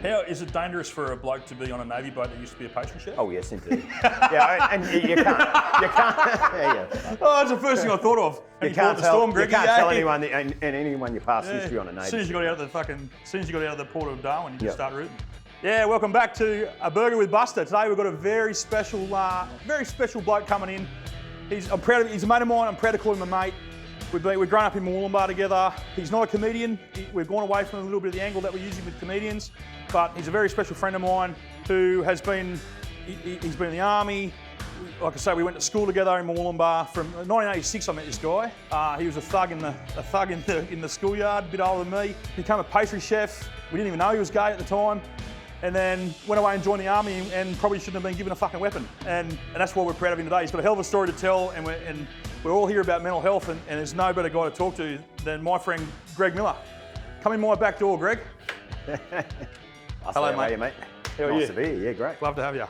How is it dangerous for a bloke to be on a Navy boat that used to be a pastry chef? Oh yes, indeed. Yeah, and you can't. Yeah. Oh, that's the first thing I thought of. You can't tell anyone and anyone your past history on a Navy. As soon as you got out of the port of Darwin, you just start rooting. Yeah, welcome back to A Burger with Buster. Today we've got a very special bloke coming in. He's a mate of mine. I'm proud to call him a mate. We've grown up in Mooloolaba together. He's not a comedian. We've gone away from a little bit of the angle that we're using with comedians, but he's a very special friend of mine who has been, he's been in the army. Like I say, we went to school together in Mooloolaba. From 1986, I met this guy. He was a thug in the schoolyard, a bit older than me. Became a pastry chef. We didn't even know he was gay at the time. And then went away and joined the army and probably shouldn't have been given a fucking weapon. And that's why we're proud of him today. He's got a hell of a story to tell, and we're all here about mental health, and there's no better guy to talk to than my friend Greg Miller. Come in my back door, Greg. Hello, mate. How are you, mate? How are you? Nice to be here. Yeah, great. Love to have you.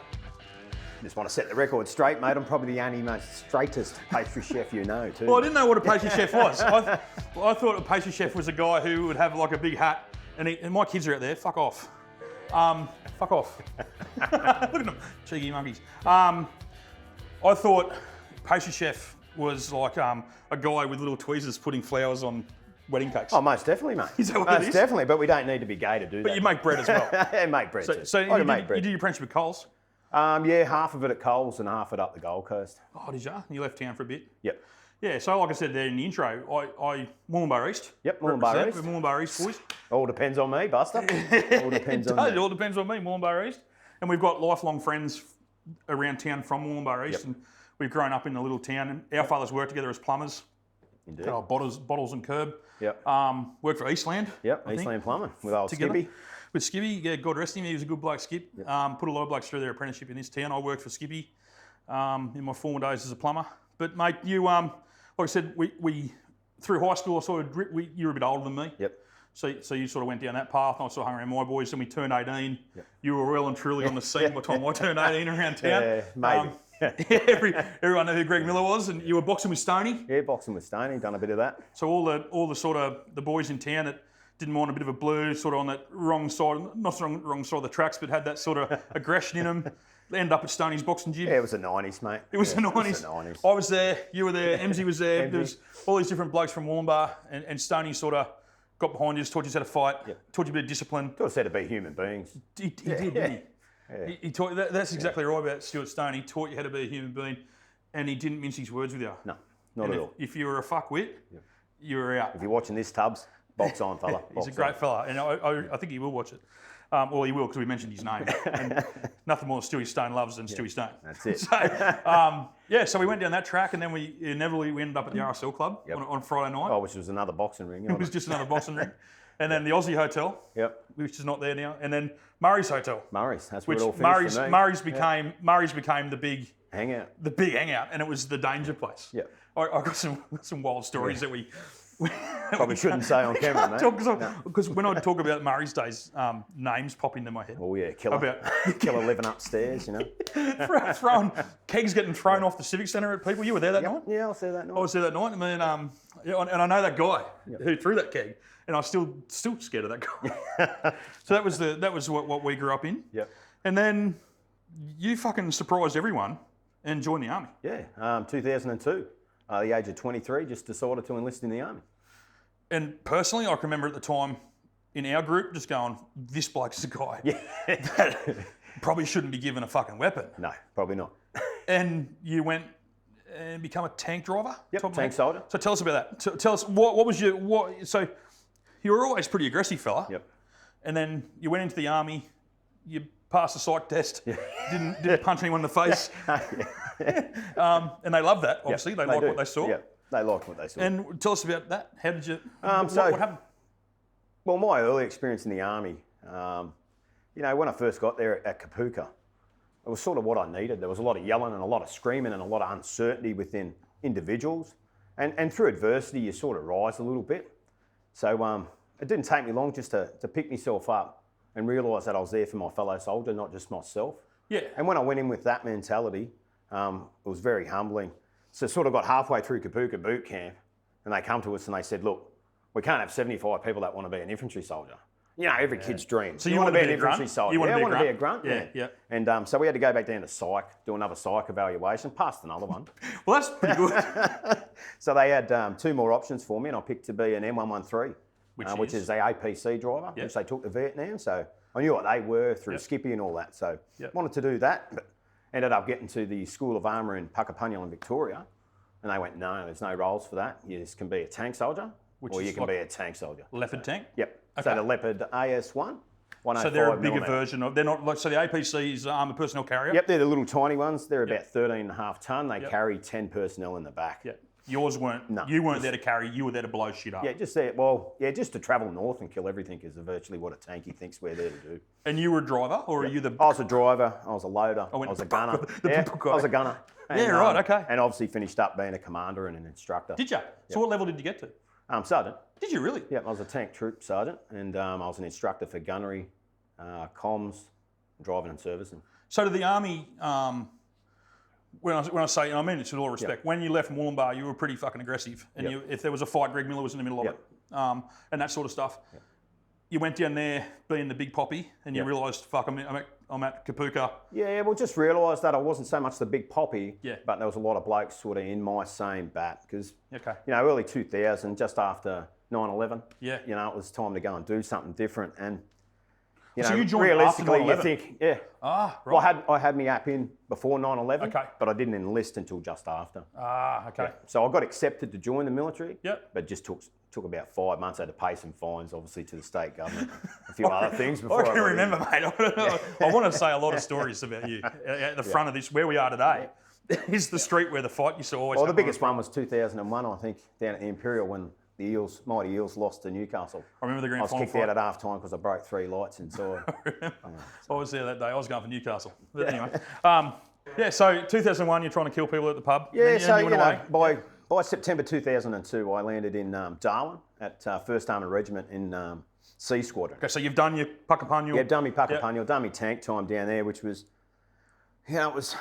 Just want to set the record straight, mate. I'm probably the only most straightest pastry chef you know, too. Well, I didn't know what a pastry chef was. I thought a pastry chef was a guy who would have like a big hat, and my kids are out there. Fuck off. Fuck off. Look at them, cheeky monkeys. I thought pastry chef was like a guy with little tweezers putting flowers on wedding cakes. Oh, most definitely, mate. Is that what most it is? Definitely, but we don't need to be gay to do that. But you make bread as well. Yeah, make bread too. So you did your apprenticeship at Coles? Yeah, half of it at Coles and half of it up the Gold Coast. Oh, did you? You left town for a bit? Yep. Yeah, so like I said there in the intro, I Mooloolaba East. Yep, Mooloolaba East. Mooloolaba East boys. All depends on me, Buster. All depends on me. It all depends on me, Mooloolaba East. And we've got lifelong friends around town from Mooloolaba East, and we've grown up in a little town. And our fathers worked together as plumbers. Indeed. Bottles and curb. Yep. Worked for Eastland. Yep, Eastland Plumbing with old Skippy. With Skippy, yeah, God rest him, he was a good bloke, Skip. Yep. Put a lot of blokes through their apprenticeship in this town. I worked for Skippy in my former days as a plumber. But mate, you, like I said, we through high school, you were a bit older than me. Yep. So you sort of went down that path, and I sort of hung around my boys. Then we turned 18. Yep. You were well and truly on the scene by the time I turned 18 around town. Yeah, maybe. Everyone knew who Greg Miller was, and you were boxing with Stoney. Yeah, boxing with Stoney, done a bit of that. So all the sort of the boys in town that didn't mind a bit of a blue, sort of on that wrong side, not wrong side of the tracks, but had that sort of aggression in them. Ended up at Stoney's boxing gym. Yeah, it was the 90s, mate. It was the 90s. I was there, you were there, Emsy was there. There was all these different blokes from Wollongbar, and Stoney sort of got behind you, taught you how to fight, taught you a bit of discipline. Taught us how to be human beings. He did, didn't he? Yeah. He taught, that's exactly right about Stuart Stone. He taught you how to be a human being, and he didn't mince his words with you. No, not at all. If you were a fuckwit, you were out. If you're watching this, Tubbs, box on, fella. He's a great fella, and I think he will watch it. Well, he will, because we mentioned his name. And nothing more Stewie Stone loves than Stewie Stone. That's it. So we went down that track, and then we ended up at the RSL Club on Friday night. Oh, which was another boxing ring. It was just another boxing ring. And then the Aussie Hotel, which is not there now. And then Murray's Hotel. Murray's, that's where it all finished for me. Murray's became the big hangout. The big hangout, and it was the danger place. Yeah. I got some wild stories that we probably shouldn't say on camera, mate. Because when I talk about Murray's days, names pop into my head. Oh yeah, killer living upstairs, you know. Throwing kegs getting thrown off the Civic Centre at people. You were there that night? Yeah, I was there that night. I was there that night. I mean, and I know that guy who threw that keg, and I'm still scared of that guy. So that was what we grew up in. Yeah. And then you fucking surprised everyone and joined the army. Yeah, 2002. The age of 23, just decided to enlist in the army. And personally, I can remember at the time in our group just going, this bloke's a guy that probably shouldn't be given a fucking weapon. No, probably not. And you went and become a tank driver? Yep, tank soldier. So tell us about that. Tell us, so you were always a pretty aggressive fella. Yep. And then you went into the army, you passed the psych test, didn't punch anyone in the face. And they loved that, obviously. They liked what they saw. Yeah, they liked what they saw. And tell us about that. How did you, what happened? Well, my early experience in the army, you know, when I first got there at Kapooka, it was sort of what I needed. There was a lot of yelling and a lot of screaming and a lot of uncertainty within individuals. And through adversity, you sort of rise a little bit. So it didn't take me long just to pick myself up and realise that I was there for my fellow soldier, not just myself. Yeah. And when I went in with that mentality, it was very humbling. So sort of got halfway through Kapooka boot camp, and they come to us and they said, look, we can't have 75 people that want to be an infantry soldier. every kid's dream. So you want to be an infantry soldier? You want I to want to be a grunt. Yeah. And so we had to go back down to psych, do another psych evaluation, passed another one. Well, that's pretty good. So they had 2 more options for me, and I picked to be an M113, which is a APC driver, which they took to Vietnam. So I knew what they were through Skippy and all that. So wanted to do that, but ended up getting to the School of Armour in Puckapunyal in Victoria. And they went, no, there's no roles for that. You just can be a tank soldier, or you can be a tank soldier. Leopard tank? Yep. Okay. So the Leopard AS1, 105 So they're a bigger millimetre. version of, they're not like, so the APC is armoured personnel carrier? Yep, they're the little tiny ones. They're about 13.5 tonne. They carry 10 personnel in the back. Yeah. Yours weren't, No. you weren't there to carry, you were there to blow shit up. Yeah, just to travel north and kill everything is virtually what a tanky thinks we're there to do. And you were a driver, or are you the... I was a driver, I was a loader, I was a gunner. I was a gunner. And, right, okay. And obviously finished up being a commander and an instructor. Did you? So what level did you get to? Sergeant. Did you really? Yeah, I was a tank troop sergeant, and I was an instructor for gunnery, comms, driving and servicing. So to the Army, when I say, and I mean it with all respect, when you left Moolumbar, you were pretty fucking aggressive. And if there was a fight, Greg Miller was in the middle of it, and that sort of stuff. You went down there being the big poppy, and you realised, fuck, I'm at Kapuka. Yeah, well, just realised that I wasn't so much the big poppy, Yeah. but there was a lot of blokes sort of in my same bat because, Okay. early 2000, just after 9/11, Yeah. it was time to go and do something different. And So you joined realistically, after 9/11? you think, Ah, right. well, I had my app in before 9/11, Okay. but I didn't enlist until just after. Ah, okay. So I got accepted to join the military, Yep. but just took about 5 months. I had to pay some fines, obviously, to the state government, a few other things before I can got in. remember, mate. I want to say a lot of stories about you. At the front of this, where we are today, is the street where the fight used to always Well, the happen. biggest one was 2001, I think, down at the Imperial when the Mighty Eels lost to Newcastle. I remember the I grand was final kicked fight. out at half time because I broke 3 lights inside. I was there that day. I was going for Newcastle. But anyway. So 2001, you're trying to kill people at the pub. Yeah, Then so, you went away. by September 2002, I landed in Darwin at 1st Armoured Regiment in C Squadron. Okay, so you've done your Puckapunyal. Yeah, done me Puckapunyal, done me tank time down there, which was, it was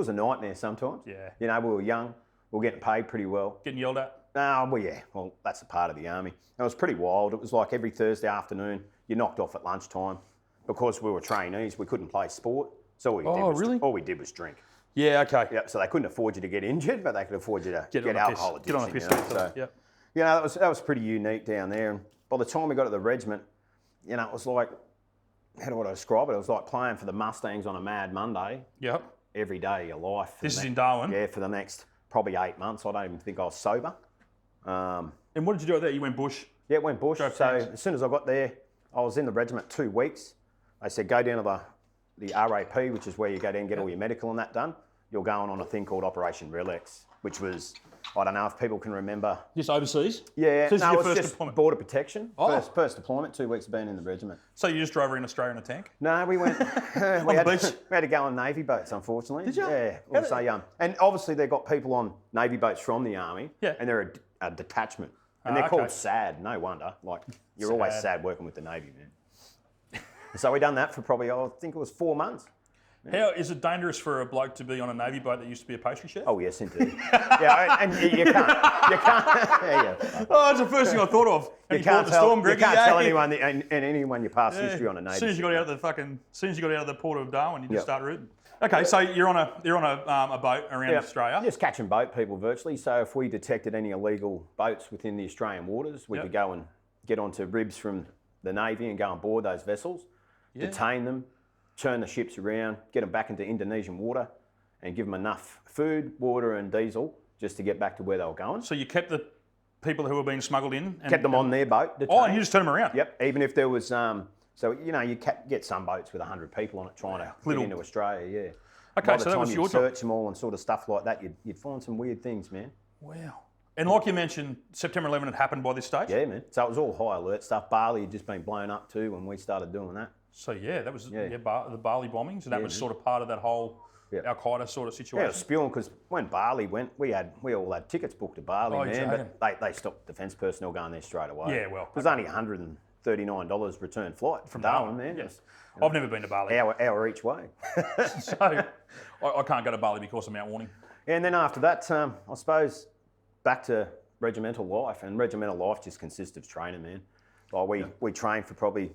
a nightmare sometimes. Yeah. We were young, we were getting paid pretty well. Getting yelled at. Well, that's a part of the army. It was pretty wild. It was like every Thursday afternoon, you knocked off at lunchtime. Because we were trainees, we couldn't play sport. So all we did was drink. Yeah, okay. Yep, so they couldn't afford you to get injured, but they could afford you to get alcohol addiction. Get on a piss. That was pretty unique down there. And by the time we got to the regiment, it was like, how do I describe it? It was like playing for the Mustangs on a Mad Monday. Yep. Every day of your life. This is in Darwin? Yeah, for the next probably 8 months. I don't even think I was sober. And what did you do out there? You went bush? Yeah, it went bush. Drove So tanks. as soon as I got there, I was in the regiment 2 weeks. They said, go down to the RAP, which is where you go down and get all your medical and that done. You're going on a thing called Operation Relax, which was, I don't know if people can remember. Just overseas? Yeah, So this is your it's first just deployment? border protection. Oh. First deployment, 2 weeks of being in the regiment. So you just drove around Australia in a tank? No, we went, we had to go on Navy boats, unfortunately. Did you? Yeah. Also, and obviously they've got people on Navy boats from the Army, Yeah. and they're a detachment. And they're okay. called SAD, no wonder. Like, you're always sad working with the Navy, man. So we done that for probably, I think it was 4 months. How is it dangerous for a bloke to be on a Navy boat that used to be a pastry chef? Oh, yes, indeed. And you can't. Yeah. Oh, that's the first thing I thought of. And You can't tell anyone, As and anyone your past history on a Navy. soon as you got out of the port of Darwin, you just start rooting. Okay, so you're on a boat around Australia. Just catching boat people virtually. So if we detected any illegal boats within the Australian waters, we could go and get onto ribs from the Navy and go on board those vessels, detain them, turn the ships around, get them back into Indonesian water, and give them enough food, water, and diesel just to get back to where they were going. So you kept the people who were being smuggled in. And, Kept them on their boat. Oh, and you just turn them around. Yep. Even if there was, so you get some boats with 100 people on it trying to get into Australia. Yeah. Okay, By the so that time was you'd your job. search them all and sort of stuff like that, you'd find some weird things, man. Wow. And like you mentioned, September 11 had happened by this stage. Yeah, man. So it was all high alert stuff. Bali had just been blown up too when we started doing that. So that was the Bali bombings, and that was sort of part of that whole Al Qaeda sort of situation. Yeah, it was spewing because when Bali went, we all had tickets booked to Bali, Oh, man. But they stopped defence personnel going there straight away. Yeah, well, it was only $139 return flight from Darwin, man. Yes. I've never been to Bali. Hour each way. So I can't go to Bali because of Mount Warning. And then after that, I suppose back to regimental life, and regimental life just consists of training, man. Like we trained for probably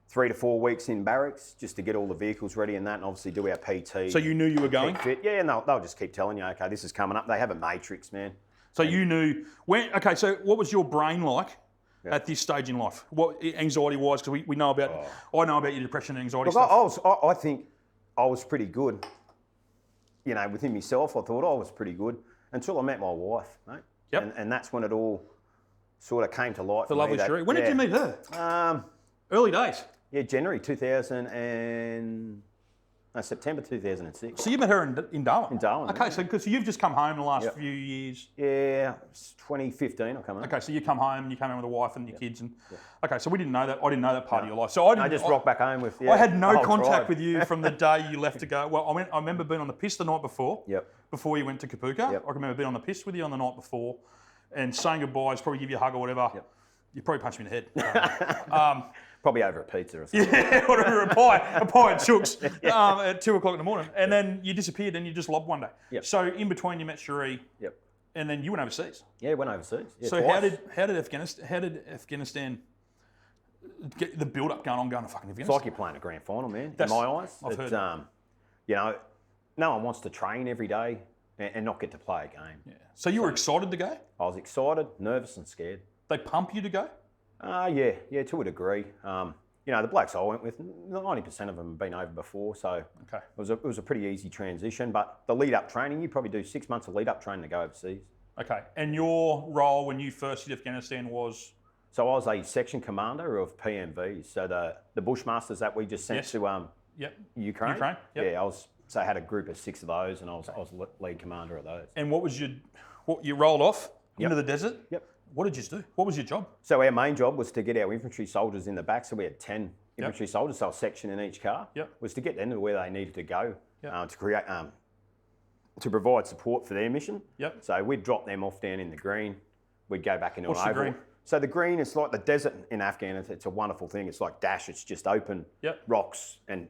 3 to 4 weeks in barracks just to get all the vehicles ready and that, and obviously do our PT. So you knew you were going? Fit. Yeah, and they'll just keep telling you, okay, this is coming up. They have a matrix, man. So you knew when. Okay, so what was your brain like at this stage in life? What anxiety-wise? Because we know about. I know about your depression and anxiety stuff. I think I was pretty good. You know, within myself, I thought I was pretty good until I met my wife, mate. Yep. And that's when it all sort of came to light. The lovely Sheree. When did you meet her? Early days. Yeah, January 2000 and September 2006. So you met her in Darwin? In Darwin. Okay, so because you've just come home the last few years. Yeah, it's 2015 I come home. Okay, so you come home, you came home with a wife and your kids, and okay, so we didn't know that. I didn't know that part of your life. So I just rocked back home with. I had no contact with you from the day you left to go. Well, I remember being on the piss the night before. Yep. Before you went to Kapuka, I remember being on the piss with you on the night before, and saying goodbyes, probably give you a hug or whatever. Yep. You probably punched me in the head. Probably over a pizza or something. Yeah, or a pie at Chooks at 2 o'clock in the morning. And then you disappeared and you just lobbed one day. Yep. So in between you met Sheree. Yep. And then you went overseas. Yeah, went overseas. Yeah, so twice. how did Afghanistan get the build up going to fucking Afghanistan? It's like you're playing a grand final, man. In my eyes. I've heard. You know, no one wants to train every day and not get to play a game. Yeah. So you were excited to go? I was excited, nervous and scared. They pump you to go? Yeah, to a degree. You know, the blokes I went with, 90% of them have been over before, so it was a pretty easy transition. But the lead-up training, you probably do 6 months of lead-up training to go overseas. Okay, and your role when you first hit Afghanistan was? So I was a section commander of PMVs, so the Bushmasters that we just sent to Ukraine. Yep. Yeah, I had a group of 6 of those, and I was lead commander of those. And what was you rolled off into the desert? Yep. What did you do? What was your job? So our main job was to get our infantry soldiers in the back. So we had 10 infantry soldiers, so a section in each car. Was to get them to where they needed to go to create, to provide support for their mission. So we'd drop them off down in the green. We'd go back into an oval. Green? So the green is like the desert in Afghanistan. It's a wonderful thing. It's like Dash. It's just open rocks, and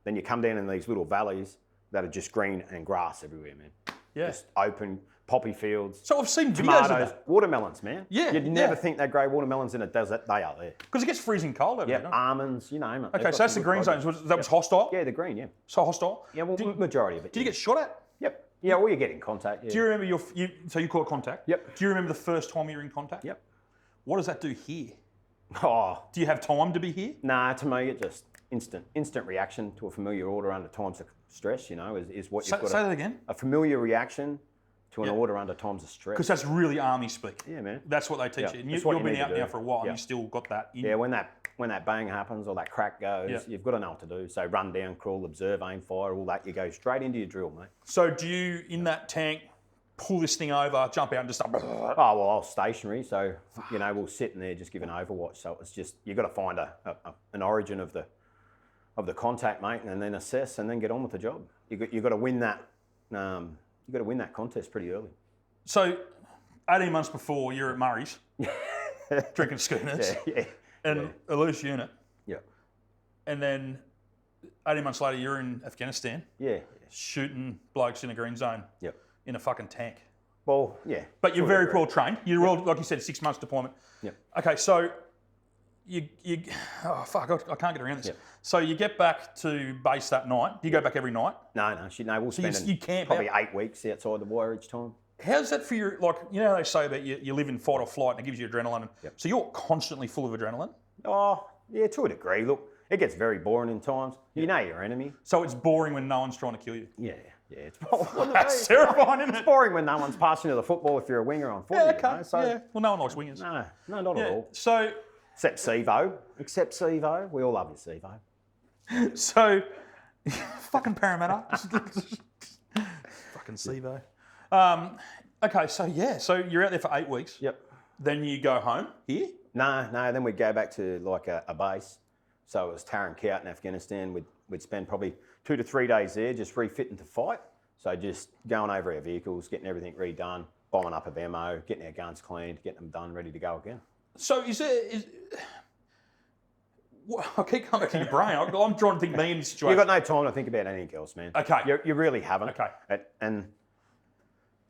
then you come down in these little valleys that are just green and grass everywhere, man. Just open. Poppy fields. So I've seen tomatoes, videos of that. Watermelons, man. Yeah. You'd never think they'd grow watermelons in a desert. They are there. Because it gets freezing cold over there. Almonds, you name it. Okay, so that's the green zones. That was hostile? Yeah, the green, So hostile? Yeah, well, majority of it. Did you get shot at? Yep. Yeah, well, you get in contact. Yeah. Do you remember so you call it contact? Yep. Do you remember the first time you were in contact? Yep. What does that do here? Oh. Do you have time to be here? Nah, to me, it just instant reaction to a familiar order under times of stress, you know, is what you've got. Say that again? A familiar reaction to an order under times of stress. Because that's really army speak. Yeah, man. That's what they teach you. And you've been out now for a while and you still got that in. Yeah, when that bang happens or that crack goes, you've got to know what to do. So run down, crawl, observe, aim, fire, all that. You go straight into your drill, mate. So do you, in that tank, pull this thing over, jump out and just start... Oh, well, I was stationary, so, you know, we'll sit in there just giving overwatch. So it's just, you've got to find an origin of the contact, mate, and then assess and then get on with the job. You've got to win that... You've got to win that contest pretty early. So, 18 months before, you're at Murray's, drinking schooners, and a loose unit. Yeah. And then 18 months later, you're in Afghanistan. Yeah. Shooting blokes in a green zone. Yep. In a fucking tank. Well, yeah. But you're very well trained. You're all, like you said, 6 months deployment. Yep. Okay, so you oh fuck, I can't get around this. Yep. So you get back to base that night. Do you go back every night? No. We'll spend probably 8 weeks outside the wire each time. How's that for your, like, you know how they say that you live in fight or flight and it gives you adrenaline. So you're constantly full of adrenaline? Oh, yeah, to a degree. Look, it gets very boring in times. You know your enemy. So it's boring when no one's trying to kill you? Yeah. That's terrifying, isn't it? It's boring when no one's passing you the football if you're a winger on foot. Yeah, okay. You know? So, well, no one likes wingers. No, not at all. So... Except Sevo. We all love you, Sevo. So, fucking Parramatta. Fucking Sevo. Okay, so you're out there for 8 weeks. Yep. Then you go home here? No, then we'd go back to like a base. So it was Tarin Kowt in Afghanistan. We'd spend probably 2 to 3 days there just refitting to fight. So just going over our vehicles, getting everything redone, bombing up of ammo, getting our guns cleaned, getting them done, ready to go again. So I keep coming back to your brain. I'm trying to think me in this situation. You've got no time to think about anything else, man. Okay. You really haven't. Okay. And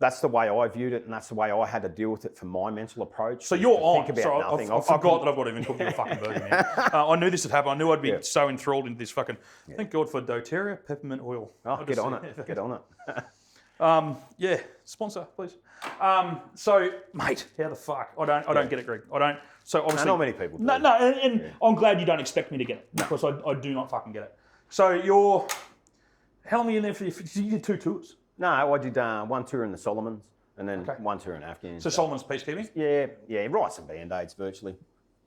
that's the way I viewed it, and that's the way I had to deal with it for my mental approach. So you're on. Think about Sorry, nothing. I forgot that I've got to even cook you a fucking burger, man. I knew this would happen. I knew I'd be so enthralled into this fucking. Thank God for doTERRA peppermint oil. Oh, get on it. Get on it. Yeah, sponsor, please. So, mate, how the fuck? I don't get it, Greg. I don't. So obviously, not many people do. No, and I'm glad you don't expect me to get it because I do not fucking get it. So how long are you in there for? You did 2 tours. No, I did one tour in the Solomons and then one tour in Afghanistan. So Solomon's peacekeeping? Yeah, rice and band-aids virtually.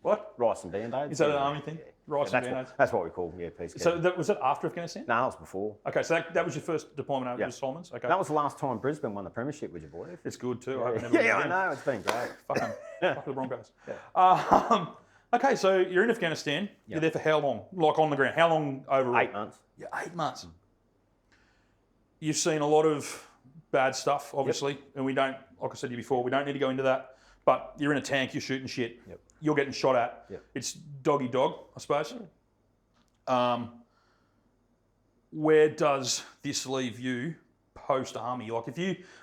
What? Rice and band-aids. Is that an army thing? Yeah. Rice and band-aids? That's what we call, peacekeeping. So was that after Afghanistan? No, that was before. Okay, so that was your first deployment over to Solomons? Okay. That was the last time Brisbane won the premiership, would you believe? It's good too. I know, it's been great. Fuck the Broncos. Okay, so you're in Afghanistan. You're there for how long? Like on the ground? How long overall? 8 months. Yeah, 8 months. You've seen a lot of bad stuff, obviously, and we don't, like I said to you before, we don't need to go into that. But you're in a tank, you're shooting shit. Yep. You're getting shot at. Yep. It's dog, I suppose. Where does this leave you post-army? Like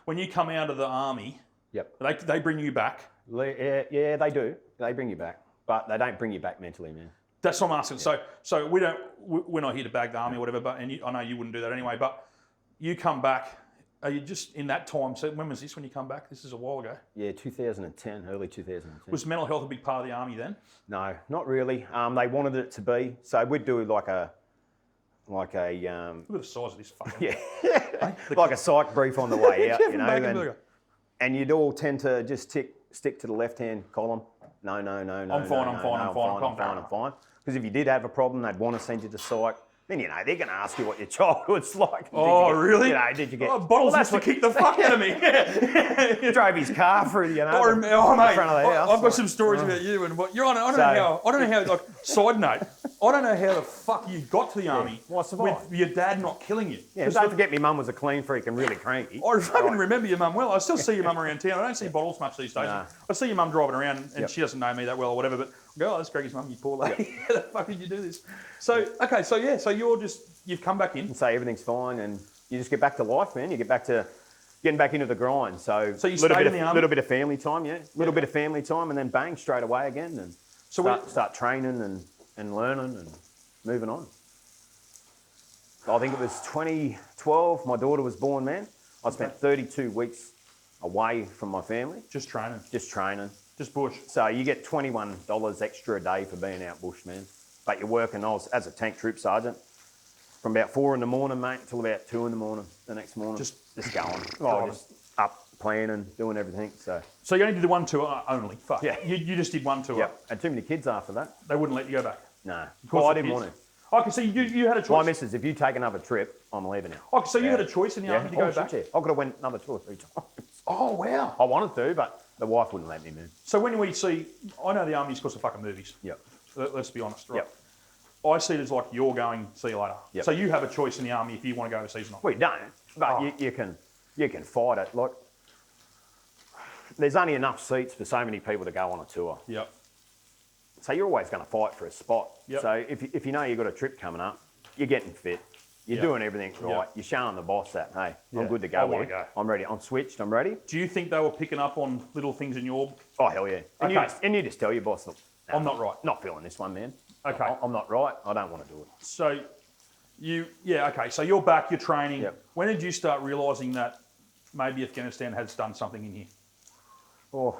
when you come out of the army, they bring you back. Yeah, they do. They bring you back, but they don't bring you back mentally, man. That's what I'm asking. Yeah. So we're not here to bag the army or whatever, but I know you wouldn't do that anyway. But you come back. Are you just in that time? So when was this when you come back? This is a while ago. Yeah, 2010, early 2010. Was mental health a big part of the army then? No, not really. They wanted it to be. So we'd do like a. Look at the size of this fucking. Like a psych brief on the way out, burger. And you'd all tend to just stick to the left-hand column. No. I'm fine. Because if you did have a problem, they'd want to send you to psych. Then, they're going to ask you what your childhood's like. Really? Did you get... bottles used to kick the fuck out of me. Drove his car through, mate, front of the house. I've got some stories about you. And what you're on. I don't know how, like, side note, I don't know how the fuck you got to the army with your dad not killing you. Yeah, don't forget my mum was a clean freak and really cranky. I fucking remember your mum well. I still see your mum around town. I don't see bottles much these days. Nah. I see your mum driving around and she doesn't know me that well or whatever, but I go, that's Greggy's mum, you poor lady. How the fuck did you do this? So, okay, so you've come back in. And say everything's fine and you just get back to life, man. You get back to getting back into the grind. So you stayed in the army? Little bit of family time, little bit of family time and then bang, straight away again and start training and learning and moving on. I think it was 2012, my daughter was born, man. I spent 32 weeks away from my family. Just training? Just bush? So you get $21 extra a day for being out bush, man. But you're working, I was as a tank troop sergeant, from about 4 in the morning, mate, till about 2 in the morning the next morning. Just going. Just up, planning, doing everything. So you only did the one tour only? Fuck. Yeah. You just did one tour? Yeah. Had too many kids after that. They wouldn't let you go back? No. Well, I didn't want to. Okay, so you had a choice? My missus, if you take another trip, I'm leaving now. Okay, so you had a choice in the army to go back? Yeah. I could have went another 2 or 3 times. Oh, wow. I wanted to, but the wife wouldn't let me, man. So when we see, I know the army's because of fucking movies. Yep. Let's be honest, right? Yep. I see it as like you're going, see you later. Yep. So you have a choice in the army if you want to go overseas or not. Well, you don't, but you can fight it. Like, there's only enough seats for so many people to go on a tour. Yep. So you're always going to fight for a spot. Yep. So if you know you've got a trip coming up, you're getting fit. You're doing everything right. Yep. You're showing the boss that, hey, I'm good to go. I want to go. I'm ready. I'm switched. I'm ready. Do you think they were picking up on little things in your... Oh, hell yeah. And you just tell your boss, look, I'm not right. Not feeling this one, man. Okay. I'm not right. I don't want to do it. So so you're back, you're training. Yep. When did you start realising that maybe Afghanistan has done something in here? Oh,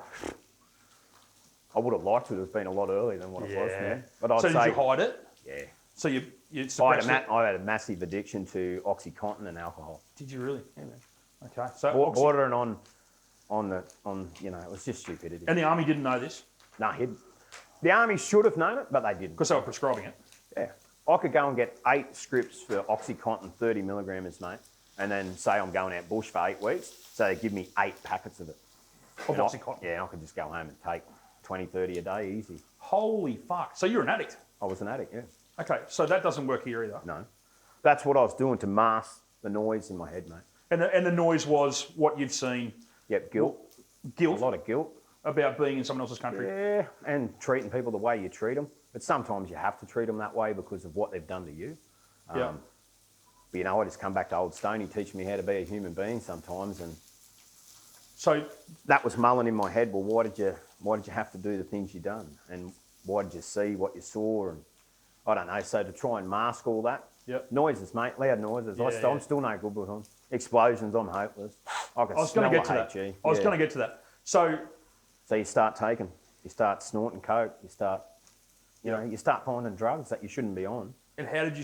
I would have liked to have been a lot earlier than what it was, man. But I'd did you hide it? Yeah. So you suppressed it? I had a massive addiction to OxyContin and alcohol. Did you really? Yeah, man. Okay. So bordering on it was just stupidity. And the army didn't know this? No, the army should have known it, but they didn't. Because they were prescribing it? Yeah. I could go and get 8 scripts for OxyContin 30 milligrams, mate, and then say I'm going out bush for 8 weeks, so they give me 8 packets of it. Of OxyContin? Yeah, I could just go home and take 20, 30 a day, easy. Holy fuck. So you're an addict? I was an addict, yeah. Okay, so that doesn't work here either? No. That's what I was doing to mask the noise in my head, mate. And the noise was what you'd seen? Yep, guilt. Guilt? A lot of guilt. About being in someone else's country? Yeah, and treating people the way you treat them. But sometimes you have to treat them that way because of what they've done to you. Yeah. But I just come back to old Stoney teaching me how to be a human being sometimes, and So that was mulling in my head. Well, why did you have to do the things you done, and why did you see what you saw? And I don't know. So to try and mask all that, noises, mate, loud noises. I'm still no good with them. Explosions, I'm hopeless. I was going to get to that. I was going to get to that. So you start snorting coke. You start finding drugs that you shouldn't be on. And how did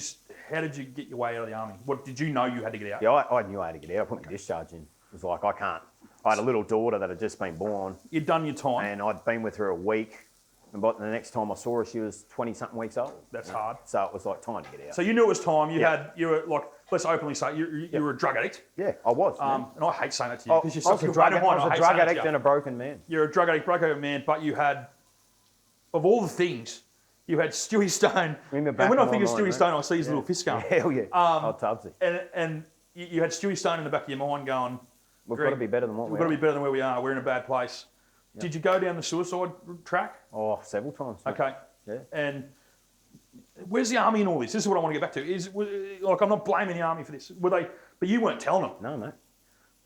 you get your way out of the army? What did you know you had to get out? Yeah, I knew I had to get out. I put my discharge in. It was like, I can't. I had a little daughter that had just been born. You'd done your time. And I'd been with her a week. And by the next time I saw her, she was 20-something weeks old. That's hard. So it was like time to get out. So you knew it was time. You were like, let's openly say, you were a drug addict. Yeah, I was. And I hate saying that to you because I was a drug addict and a broken man. You're a drug addict, broken man, but you had, of all the things, you had Stewie Stone. And when I think of Stewie Stone, I see his little fist going. Hell yeah. Tubbsy. And you had Stewie Stone in the back of your mind going, we've got to be better than what we are. We've got to be better than where we are. We're in a bad place. Yep. Did you go down the suicide track? Oh, several times. Mate. Okay. Yeah. And where's the army in all this? This is what I want to get back to. I'm not blaming the army for this. But you weren't telling them. No, mate.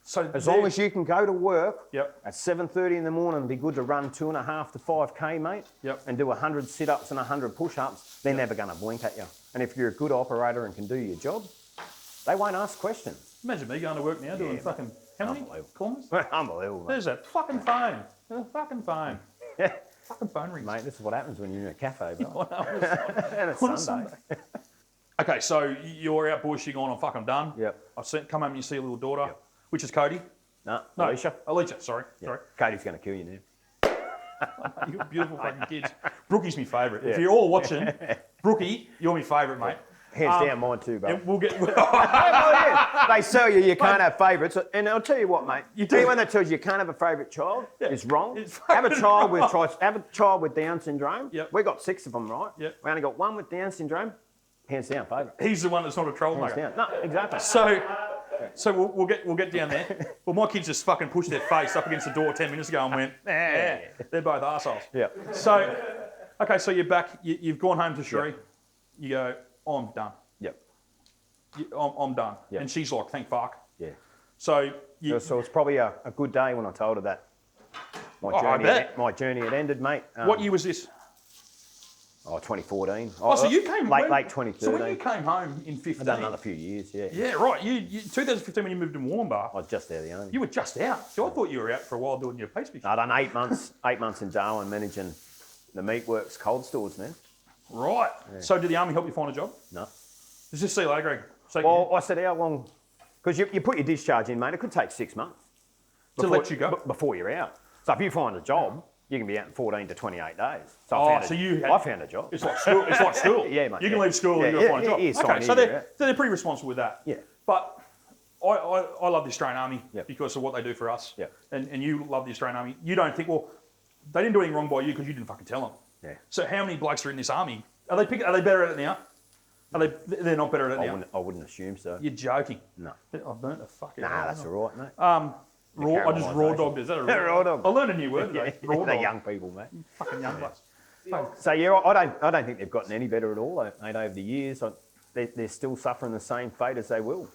So as long as you can go to work at 7:30 in the morning and be good to run 2.5 to 5K, mate, and do 100 sit-ups and 100 push-ups, they're never going to blink at you. And if you're a good operator and can do your job, they won't ask questions. Imagine me going to work now doing fucking, how many kilometres? Unbelievable, mate. There's that fucking phone. The fucking phone. Yeah. Fucking phone rings. Mate, this is what happens when you're in a cafe, bro. And it's Sunday. Okay, so you're out bush, you're going, fuck, I'm done. Yep. Come home and you see your little daughter, which is Cody. No, Alicia, sorry. Cody's going to kill you now. You've got beautiful fucking kids. Brookie's my favourite. If you're all watching, Brookie, you're my favourite, mate. Hands down, mine too, bro. And we'll get. They sell you can't have favourites, and I'll tell you what, mate. Anyone that tells you can't have a favourite child is wrong. Have a child with Down syndrome. Yep. We got 6 of them, right? Yep. We only got 1 with Down syndrome. Hands down, favourite. He's the one that's not a troublemaker. Hands down. No, exactly. So we'll get down there. Well, my kids just fucking pushed their face up against the door 10 minutes ago and went, they're both arseholes. Yeah. So, okay, so you're back. You've gone home to Sheree. You go, I'm done. Yep. I'm done. Yep. And she's like, thank fuck. Yeah. So it's probably a good day when I told her that my journey had ended, mate. What year was this? 2014. So you came late 2013. So when you came home in 15, I've done another few years. Yeah. Yeah, right. You 2015 when you moved to Warrnambool. I was just there the only. You were just out. So I thought you were out for a while doing your peace mission. I'd done 8 months. 8 months in Darwin managing the Meatworks cold stores, man. Right. Yeah. So did the army help you find a job? No. Just see you later, Greg. So I said, how long? Because you put your discharge in, mate. It could take 6 months to let you go before you're out. So if you find a job, you can be out in 14 to 28 days. So I found a job. It's like school. It's like school. Yeah, mate. You can leave school and you find a job. Okay, so they're pretty responsible with that. Yeah. But I love the Australian Army because of what they do for us. Yeah. And you love the Australian Army. You don't think, well, they didn't do anything wrong by you because you didn't fucking tell them. Yeah. So how many blokes are in this army? Are they better at it now? They're not better at it now? I wouldn't assume so. You're joking. No. I've burnt the fuck out. Nah, that's all right, mate. I just raw dogged. Is that a raw dog? I learned a new word today. Raw dog. They're young people, mate. Fucking young blokes. So I don't think they've gotten any better at all, mate. Over the years, they're still suffering the same fate as they will.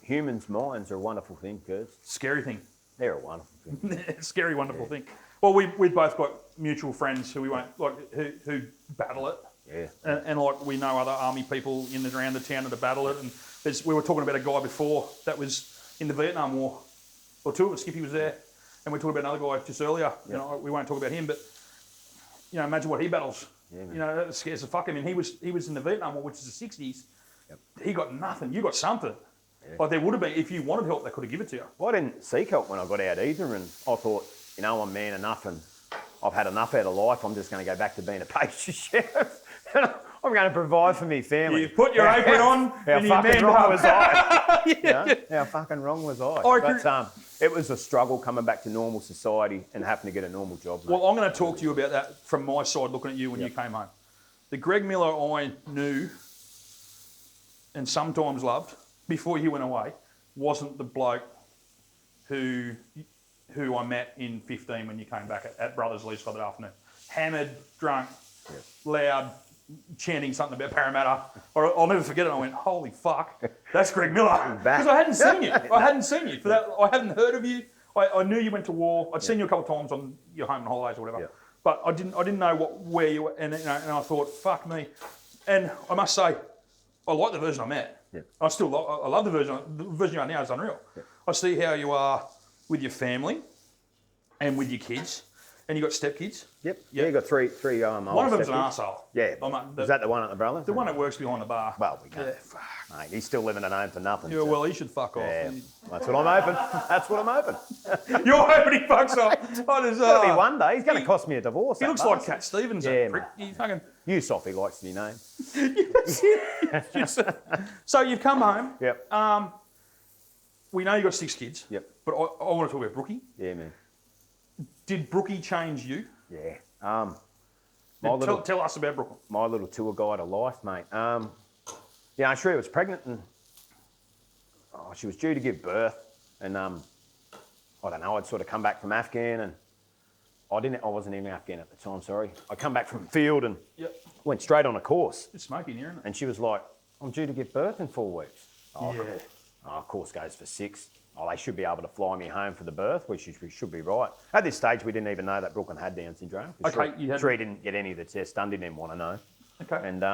Humans' minds are a wonderful thing, Kurz. Scary thing. They're a wonderful thing. Scary, wonderful thing. Well, we've both got mutual friends who we won't who battle it. Yeah. And like we know other army people in and around the town that battle it. And we were talking about a guy before that was in the Vietnam War. Or two of us, Skippy was there, and we talked about another guy just earlier. Yep. You know, we won't talk about him, but you know, imagine what he battles. Yeah, you know, that scares the fuck him. I mean, he was in the Vietnam War, which is the 60s. Yep. He got nothing. You got something. Yeah. Like there would have been, if you wanted help, they could have given it to you. Well, I didn't seek help when I got out either, and I thought, you know, I'm man enough, and I've had enough out of life. I'm just going to go back to being a pastry chef. I'm going to provide for me family. You put your apron on, and you fucking wrong was I? Yeah. You know? How fucking wrong was I? But it was a struggle coming back to normal society and having to get a normal job. Mate. Well, I'm going to talk to you about that from my side, looking at you when you came home. The Greg Miller I knew and sometimes loved before you went away wasn't the bloke who I met in 15 when you came back at Brothers Lee's for that afternoon. Hammered, drunk, loud, chanting something about Parramatta. Or I'll never forget it. I went, holy fuck, that's Greg Miller. Because I hadn't seen you. I hadn't seen you. For that, I hadn't heard of you. I knew you went to war. I'd seen you a couple of times on your home and holidays or whatever. Yeah. But I didn't know where you were, and I thought, fuck me. And I must say, I like the version I'm at. Yeah. I love the version. The version you are now is unreal. Yeah. I see how you are with your family and with your kids, and you got stepkids. Yep. Yeah, you got three. One of them's an arsehole. Yeah. Is that the one at the Brothers? The one that works behind the bar. Well, we can't. Yeah, fuck. Mate, he's still living at home for nothing. Yeah, well, he should fuck off. Yeah, that's what I'm hoping. That's what I'm hoping. You're hoping he fucks off. That'll be one day. He's going to cost me a divorce. He looks like Cat Stevens. Yeah, prick. He fucking... Yusuf, he likes to be named. So you've come home. Yep. We know you've got 6 kids. Yep. But I want to talk about Brookie. Yeah, man. Did Brookie change you? Yeah. Tell us about Brookie. My little tour guide of life, mate. Yeah, Shreya was pregnant and she was due to give birth, and I don't know. I'd sort of come back from Afghan, and I wasn't even Afghan at the time. Sorry, I come back from the field and went straight on a course. It's smoky in here, isn't it? And she was like, "I'm due to give birth in 4 weeks." Yeah. Course goes for 6. They should be able to fly me home for the birth, which should be right. At this stage, we didn't even know that Brooklyn had Down syndrome. Okay, Shreya didn't get any of the tests done, didn't even want to know. Okay. And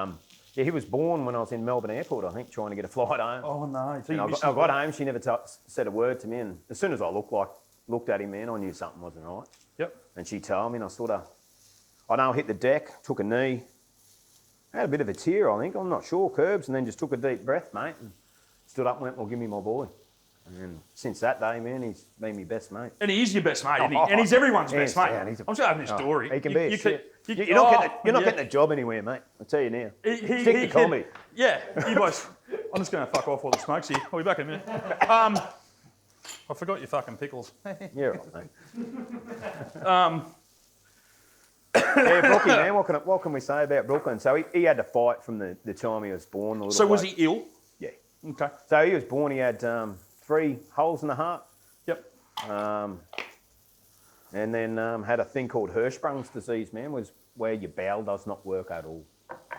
he was born when I was in Melbourne Airport, I think, trying to get a flight home. Oh no! So I got home, she never said a word to me, and as soon as I looked at him, man, I knew something wasn't right. Yep. And she told me, and I hit the deck, took a knee, had a bit of a tear, I think, I'm not sure, Curbs, and then just took a deep breath, mate, and stood up and went, "Well, give me my boy." And since that day, man, he's been my best mate. And he is your best mate, isn't he? And he's everyone's best mate. Yeah, I'm just having a story. He can be. You're not getting a job anywhere, mate. I'll tell you now. Stick to comedy. Yeah, you boys. I'm just going to fuck off while the smoke's here. I'll be back in a minute. I forgot your fucking pickles. Yeah, right, mate. Yeah, Brookie, man. What can we say about Brooklyn? So he had to fight from the time he was born. So was he ill? Yeah. Okay. So he was born. He had 3 holes in the heart. Yep. And then had a thing called Hirschsprung's disease, man, was where your bowel does not work at all.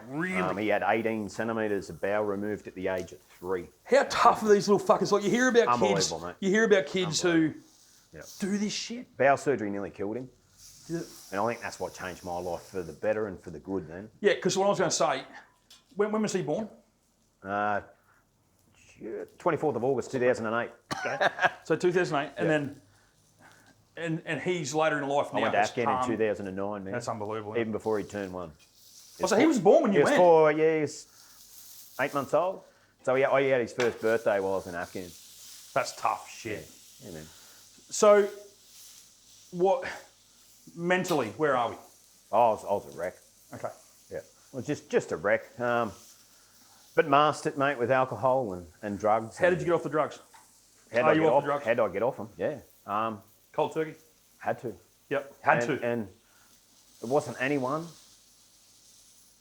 Really? He had 18 centimetres of bowel removed at the age of 3. How tough are these little fuckers? Like you hear about kids. Mate. You hear about kids who do this shit. Bowel surgery nearly killed him. Yeah. And I think that's what changed my life for the better and for the good then. Yeah, because what I was going to say, when was he born? 24th of August 2008. Okay. So 2008, and then and he's later in life now. I went to Afghan in 2009, man. That's unbelievable. Even before he turned 1. So he was born when you went? He was 8 months old. So he had his first birthday while I was in Afghan. That's tough shit. Yeah, man. So, mentally, where are we? I was a wreck. Okay. Yeah. Well, just a wreck. But masked it, mate, with alcohol and drugs. How did you get off the drugs? How did I get off them? Yeah. Cold turkey? Had to. Yep, had to. And it wasn't anyone,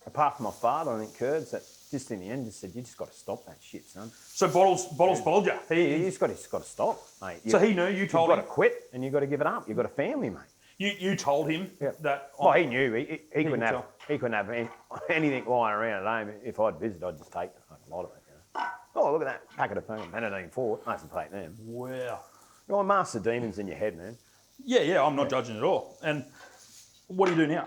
apart from my father, I think, Curbs, that just in the end just said, "You just got to stop that shit, son." So Bottles followed you? You just got to stop, mate. So he knew, you told him? You've got to quit and you've got to give it up. You've got a family, mate. You told him that... Well, he knew. He couldn't have anything lying around at home. If I'd visit, I'd just take the fucking lot of it. You know? Oh, look at that packet of fucking Benedine Fort. Mustn't take them. Wow. You're a master demons in your head, man. Yeah, I'm not judging at all. And what do you do now?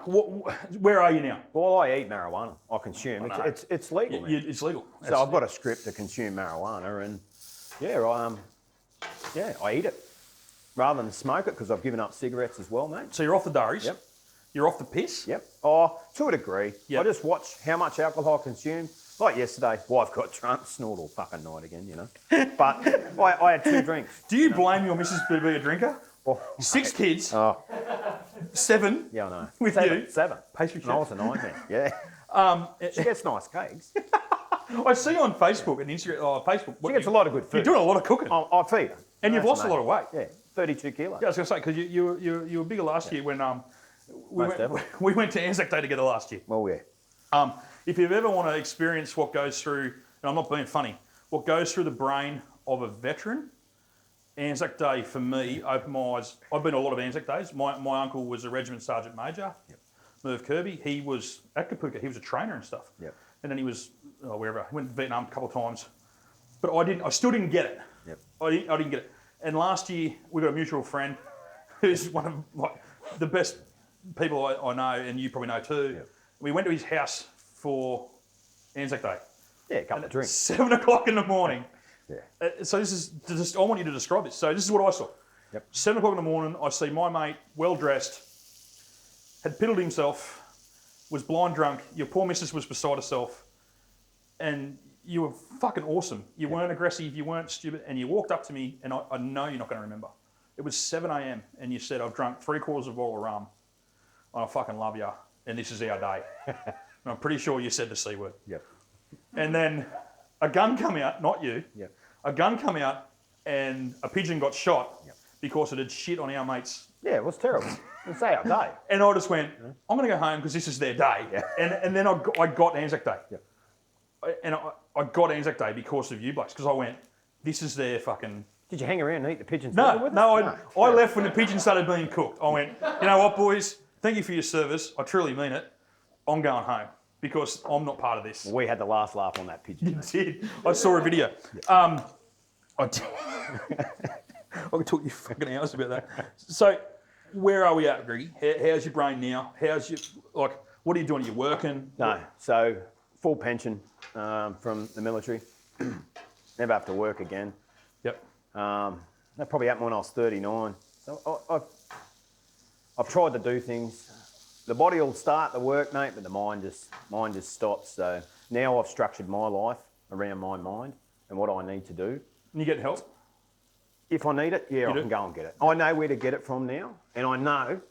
Where are you now? Well, I eat marijuana. I consume. It's legal, man. It's legal. So I've got a script to consume marijuana, and I eat it rather than smoke it because I've given up cigarettes as well, mate. So you're off the durries. Yep. You're off the piss. Yep. Oh, to a degree. Yep. I just watch how much alcohol I consume. Like yesterday, wife got drunk, snort all fucking night again, you know. But I had 2 drinks. Do you blame your missus for being a drinker? Oh, 6 kids. Oh. 7. Yeah, I know. With 7. you. 7. Pastry chef. I was a nightmare. Yeah. She gets nice cakes. I see on Facebook and Instagram. Facebook. She gets a lot of good food. You're doing a lot of cooking. I feed her. And you've lost a lot of weight. Yeah, 32 kilos. Yeah, I was going to say, because you were bigger last year when we went to Anzac Day together last year. Well, yeah. If you ever want to experience what goes through, and I'm not being funny, what goes through the brain of a veteran, Anzac Day for me opened my eyes. I've been to a lot of Anzac Days. My uncle was a regiment sergeant major, Merv Kirby. He was at Kapooka. He was a trainer and stuff. Yep. And then he was wherever. He went to Vietnam a couple of times. But I still didn't get it. Yep. I didn't get it. And last year, we got a mutual friend who's one of the best people I know, and you probably know too. Yeah. We went to his house for Anzac Day. Yeah, a couple of drinks. 7 o'clock in the morning. Yeah. So this is just, I want you to describe this. So this is what I saw. Yep. 7 o'clock in the morning, I see my mate, well dressed, had piddled himself, was blind drunk. Your poor missus was beside herself, and you were fucking awesome. You weren't aggressive, you weren't stupid, and you walked up to me, and I know you're not going to remember. It was 7 a.m. and you said, I've drunk 3/4 of a bottle of rum, and I fucking love you, and this is our day. And I'm pretty sure you said the C word. Yep. And then a gun come out, not you. Yep. A gun come out, and a pigeon got shot because it had shit on our mates. Yeah, it was terrible. It's our day. And I just went, I'm going to go home because this is their day. Yeah. And then I got Anzac Day. Yeah. And I got Anzac Day because of you blokes, because I went, this is their fucking... Did you hang around and eat the pigeons? No, I left when the pigeon started being cooked. I went, you know what, boys? Thank you for your service. I truly mean it. I'm going home because I'm not part of this. We had the last laugh on that pigeon. You did. I saw a video. I could talk you fucking hours about that. So, where are we at, Greggy? How's your brain now? How's your, what are you doing? Are you working? No, so full pension from the military. Never have to work again. Yep. That probably happened when I was 39. So I've tried to do things. The body will start to work, mate, but the mind just stops. So now I've structured my life around my mind and what I need to do. And you get help? If I need it, yeah, I can go and get it. I know where to get it from now, and I know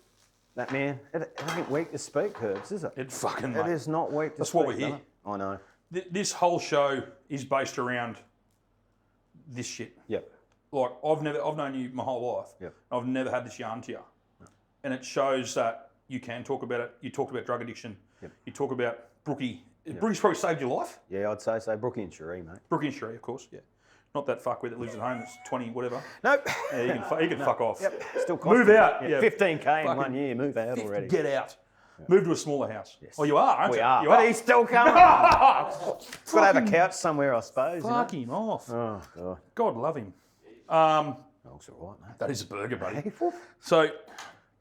that, man, it ain't weak to speak, Herbs, is it? It fucking, It mate. is not weak to That's speak. what we're here. I know. This whole show is based around this shit. Yep. Like, I've known you my whole life. Yep. I've never had this yarn to you. No. And it shows that you can talk about it. You talked about drug addiction. Yep. You talk about Brookie. Yep. Brookie's probably saved your life. Yeah, I'd say so. Brookie and Cherie, mate. Brookie and Cherie, of course, yeah. Not that fuckwit that lives at home that's 20, whatever. Nope. Yeah, he can fuck off. Yep. Still Move out. Yeah. 15K in 1 year. Move out already. Get out. Yep. Move to a smaller house. Yes. Oh, you are, aren't you? We are. You but are. he's still coming. Got to have a couch somewhere, I suppose. Fuck him off. Oh, God. God love him. Dog's all right, mate. That is a burger, buddy. Hey, So,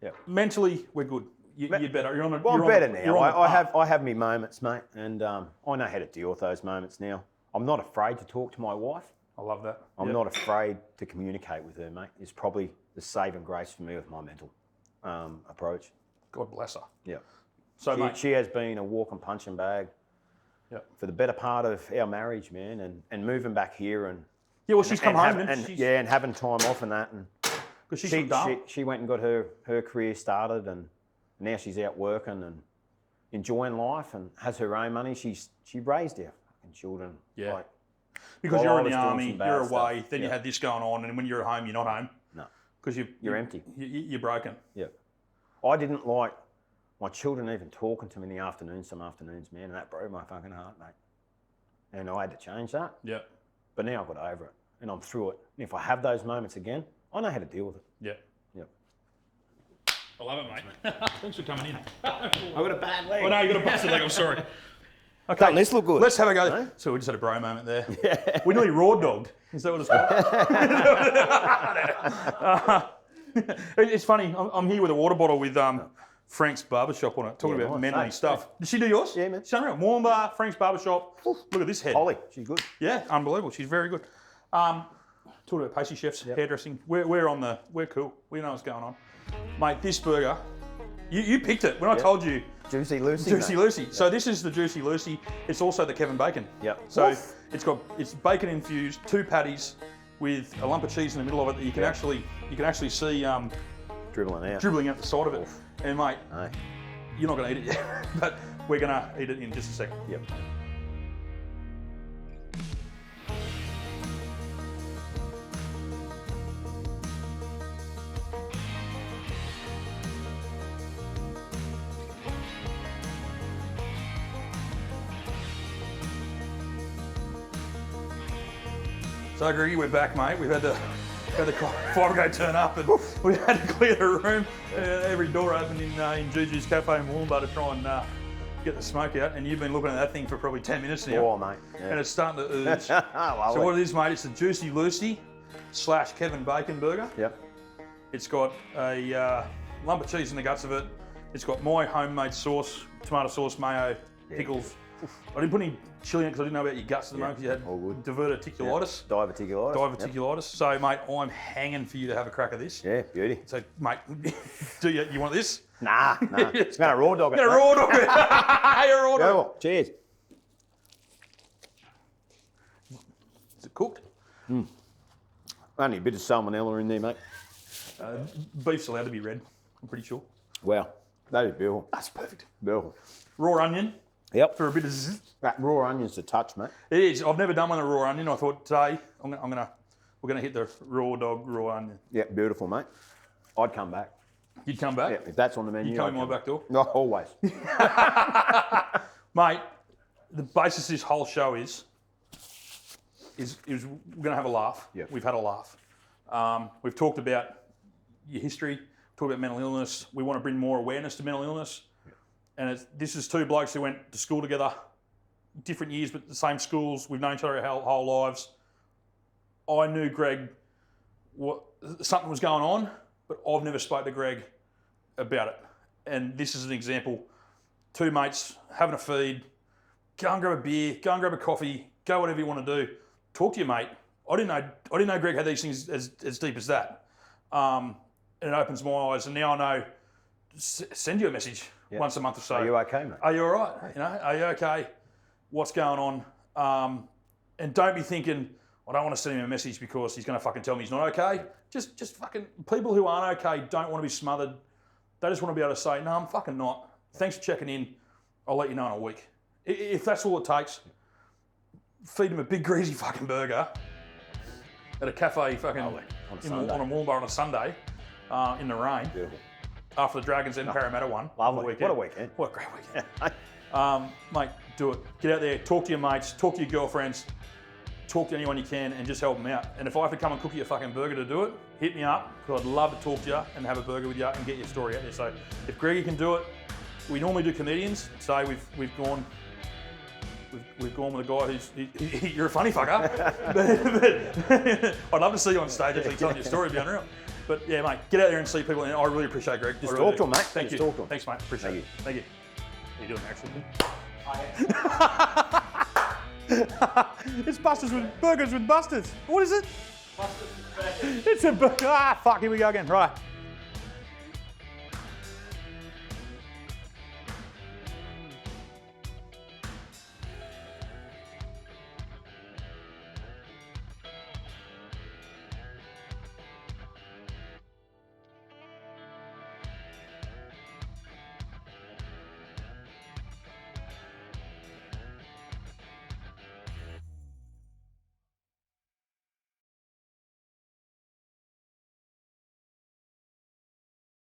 yep. mentally, we're good. You're better. You're on the. Well, you're I'm better on the, now. I have my moments, mate, and I know how to deal with those moments now. I'm not afraid to talk to my wife. I love that. I'm not afraid to communicate with her, mate. It's probably the saving grace for me with my mental approach. God bless her. Yeah. So, mate. She has been a walk and punching bag for the better part of our marriage, man, and moving back here and yeah, well, she's come home and having time off and that, and because she went and got her career started, and now she's out working and enjoying life and has her own money. She raised our fucking children. Yeah. Like, because you're in the army, you're away, stuff. then you had this going on, and when you're at home, you're not home. No. Because you're empty. You're broken. Yeah. I didn't like my children even talking to me in the afternoons, some afternoons, man, and that broke my fucking heart, mate. And I had to change that. Yeah. But now I've got over it, and I'm through it. And if I have those moments again, I know how to deal with it. Yeah. Yep. I love it, mate. Thanks for coming in. I've got a bad leg. Oh, no, you got a busted leg, I'm sorry. Okay, doesn't this look good? Let's have a go. No? So we just had a bro moment there. Yeah. We nearly raw dogged. Is that what it's called? It's funny. I'm here with a water bottle with Frank's Barbershop on it, talking about manly stuff. Did she do yours? Yeah, man. She's unreal. Warm bar, Frank's Barbershop. Look at this head. Holly, she's good. Yeah, unbelievable. She's very good. Talking about pastry chefs, hairdressing. We're cool. We know what's going on. Mate, this burger, you picked it when I told you. Juicy Lucy. Juicy Lucy. Yep. So this is the Juicy Lucy. It's also the Kevin Bacon. Yep. So it's bacon infused, 2 patties with a lump of cheese in the middle of it that you can actually see dribbling out the side of it. Oof. And mate, you're not going to eat it yet, but we're going to eat it in just a second. Yep. So Greggy, we're back, mate. We've had the fire brigade turn up, and we had to clear the room. Every door opened in Juju's Cafe in Wollongbar to try and get the smoke out. And you've been looking at that thing for probably 10 minutes now. Oh, mate. Yeah. And it's starting to ooze. So what it is, mate, it's the Juicy Lucy. / Kevin Bacon burger. Yep. It's got a lump of cheese in the guts of it. It's got my homemade sauce, tomato sauce, mayo, pickles. I didn't put any chili in it because I didn't know about your guts at the moment because you all had good. diverticulitis. Diverticulitis. Diverticulitis. So, mate, I'm hanging for you to have a crack at this. Yeah, beauty. So, mate, you want this? Nah. It's going to raw dog it. You're a raw dog it. You're a raw dog. Go. Cheers. Is it cooked? Only a bit of salmonella in there, mate. Beef's allowed to be red, I'm pretty sure. Wow. That is beautiful. That's perfect. Beautiful. Raw onion Yep. for a bit of zzz. That raw onion's the touch, mate. It is. I've never done one with a raw onion. I thought today we're gonna hit the raw dog raw onion. Yeah, beautiful, mate. I'd come back. You'd come back. Yeah, if that's on the menu. You come I'd in my back door. No, always. Mate, the basis of this whole show is we're going to have a laugh. Yep. We've had a laugh. We've talked about your history, talked about mental illness. We want to bring more awareness to mental illness. Yep. And this is two blokes who went to school together, different years, but the same schools. We've known each other our whole lives. I knew Greg, something was going on, but I've never spoke to Greg about it. And this is an example. Two mates having a feed, go and grab a beer, go and grab a coffee, go whatever you want to do. Talk to your mate. I didn't know Greg had these things as deep as that. And it opens my eyes. And now I know, send you a message once a month or so. Are you okay, mate? Are you all right? You know, are you okay? What's going on? And don't be thinking, I don't want to send him a message because he's going to fucking tell me he's not okay. Just fucking, people who aren't okay don't want to be smothered. They just want to be able to say, no, I'm fucking not. Thanks for checking in. I'll let you know in a week. If that's all it takes, feed him a big greasy fucking burger at a cafe fucking on a Wollongbar on a Sunday in the rain. Beautiful. After the Dragons and Parramatta won. Lovely. Weekend. What a weekend. What a great weekend. Mate, do it. Get out there, talk to your mates, talk to your girlfriends, talk to anyone you can and just help them out. And if I have to come and cook you a fucking burger to do it, hit me up because I'd love to talk to you and have a burger with you and get your story out there. So if Greggy can do it, we normally do comedians. Today we've gone with a guy who's you're a funny fucker. but I'd love to see you on stage actually telling your story. It'd be unreal. But yeah, mate, get out there and see people. And I really appreciate Greg. Just talk to him, mate. Thank you. Talk to him. Thanks, mate. Appreciate it. Thank you. How you doing, actually? It's Burgers with Busters. What is it? Busters with Bacon. It's a burger. Fuck, here we go again. Right.